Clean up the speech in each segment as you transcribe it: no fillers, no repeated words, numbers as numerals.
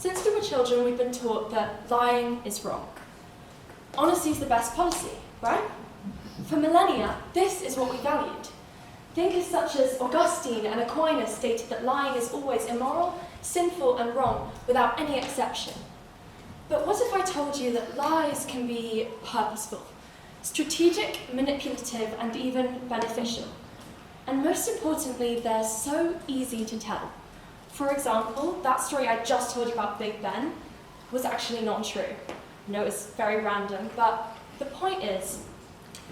Since we were children, we've been taught that lying is wrong. Honesty is the best policy, right? For millennia, this is what we valued. Thinkers such as Augustine and Aquinas stated that lying is always immoral, sinful, and wrong, without any exception. But what if I told you that lies can be purposeful, strategic, manipulative, and even beneficial? And most importantly, they're so easy to tell. For example, that story I just told you about Big Ben was actually not true. I know it's very random, but the point is,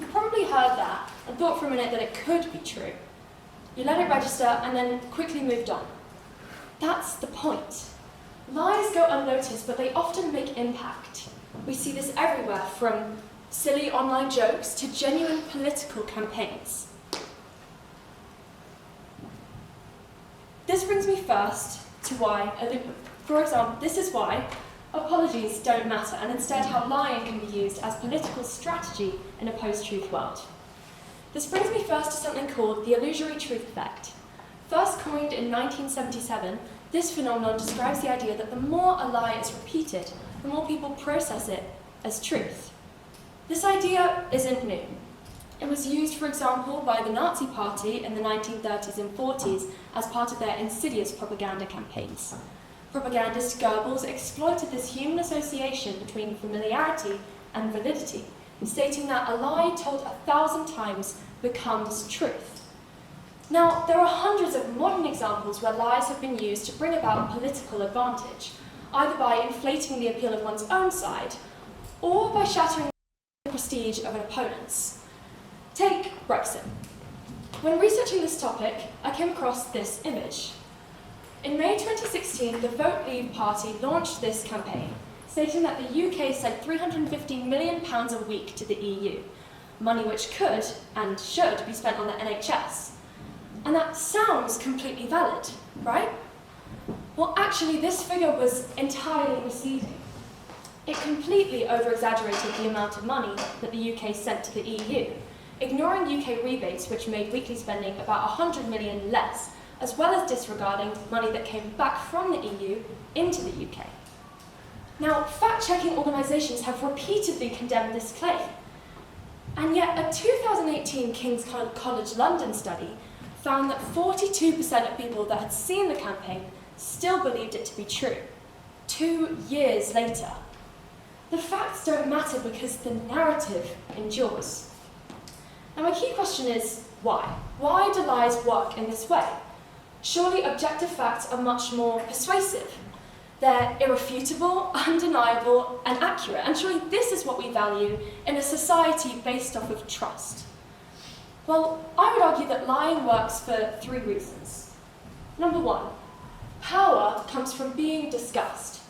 you probably heard that and thought for a minute that it could be true. You let it register and then quickly moved on. That's the point. Lies go unnoticed, but they often make impact. We see this everywhere, from silly online jokes to genuine political campaigns. This brings me first to why, for example, this is why apologies don't matter, and instead how lying can be used as political strategy in a post-truth world. This brings me first to something called the illusory truth effect. First coined in 1977, this phenomenon describes the idea that the more a lie is repeated, the more people process it as truth. This idea isn't new. It was used, for example, by the Nazi Party in the 1930s and 40s as part of their insidious propaganda campaigns. Propagandist Goebbels exploited this human association between familiarity and validity, stating that a lie told 1,000 times becomes truth. Now, there are hundreds of modern examples where lies have been used to bring about political advantage, either by inflating the appeal of one's own side, or by shattering the prestige of an opponent's. Take Brexit. When researching this topic, I came across this image. In May 2016, the Vote Leave party launched this campaign, stating that the UK sent £350 million a week to the EU, money which could and should be spent on the NHS. And that sounds completely valid, right? Well, actually, this figure was entirely misleading. It completely over-exaggerated the amount of money that the UK sent to the EU, ignoring UK rebates, which made weekly spending about 100 million less, as well as disregarding money that came back from the EU into the UK. Now, fact-checking organisations have repeatedly condemned this claim. And yet, a 2018 King's College London study found that 42% of people that had seen the campaign still believed it to be true, 2 years later. The facts don't matter because the narrative endures. And my key question is, why? Why do lies work in this way? Surely objective facts are much more persuasive. They're irrefutable, undeniable, and accurate. And surely this is what we value in a society based off of trust. Well, I would argue that lying works for 3 reasons. Number 1, power comes from being discussed.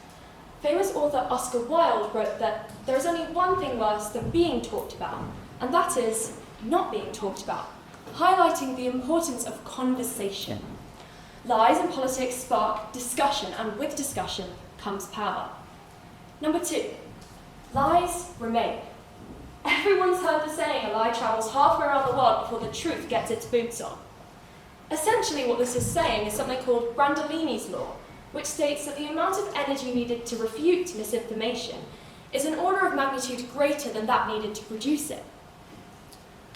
Famous author Oscar Wilde wrote that there is only one thing worse than being talked about, and that is not being talked about, highlighting the importance of conversation. Lies in politics spark discussion, and with discussion comes power. Number 2, lies remain. Everyone's heard the saying, a lie travels halfway around the world before the truth gets its boots on. Essentially what this is saying is something called Brandolini's law, which states that the amount of energy needed to refute misinformation is an order of magnitude greater than that needed to produce it.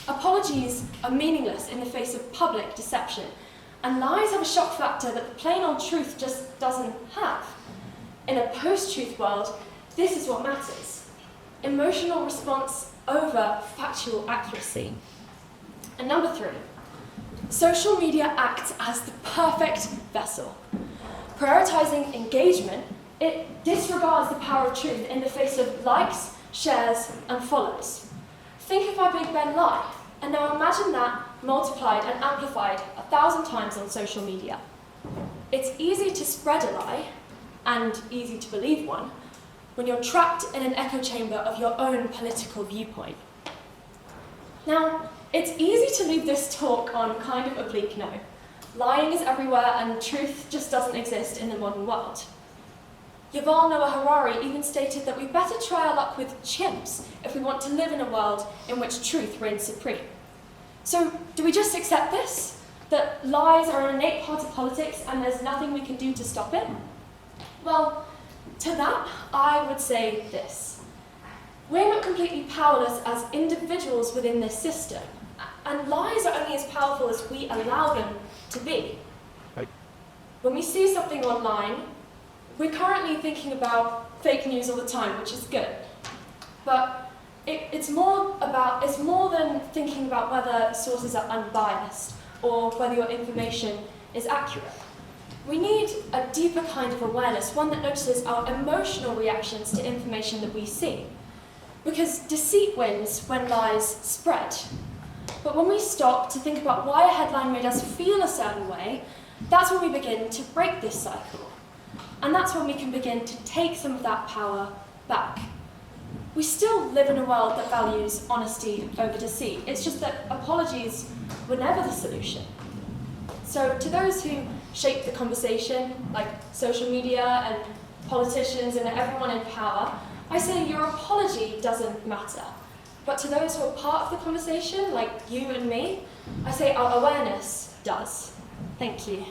Apologies are meaningless in the face of public deception, and lies have a shock factor that the plain old truth just doesn't have. In a post-truth world, this is what matters: emotional response over factual accuracy. And number 3, social media acts as the perfect vessel. Prioritizing engagement, it disregards the power of truth in the face of likes, shares, and follows. Think of my Big Ben lie, and now imagine that multiplied and amplified 1,000 times on social media. It's easy to spread a lie, and easy to believe one, when you're trapped in an echo chamber of your own political viewpoint. Now, it's easy to leave this talk on kind of a bleak note. Lying is everywhere, and truth just doesn't exist in the modern world. Yuval Noah Harari even stated that we better try our luck with chimps if we want to live in a world in which truth reigns supreme. So, do we just accept this? That lies are an innate part of politics and there's nothing we can do to stop it? Well, To that, I would say this. We're not completely powerless as individuals within this system, and lies are only as powerful as we allow them to be. Right. When we see something online, we're currently thinking about fake news all the time, which is good. But it's more than thinking about whether sources are unbiased or whether your information is accurate. We need a deeper kind of awareness, one that notices our emotional reactions to information that we see. Because deceit wins when lies spread. But when we stop to think about why a headline made us feel a certain way, that's when we begin to break this cycle. And that's when we can begin to take some of that power back. We still live in a world that values honesty over deceit. It's just that apologies were never the solution. So to those who shape the conversation, like social media and politicians and everyone in power, I say your apology doesn't matter. But to those who are part of the conversation, like you and me, I say our awareness does. Thank you.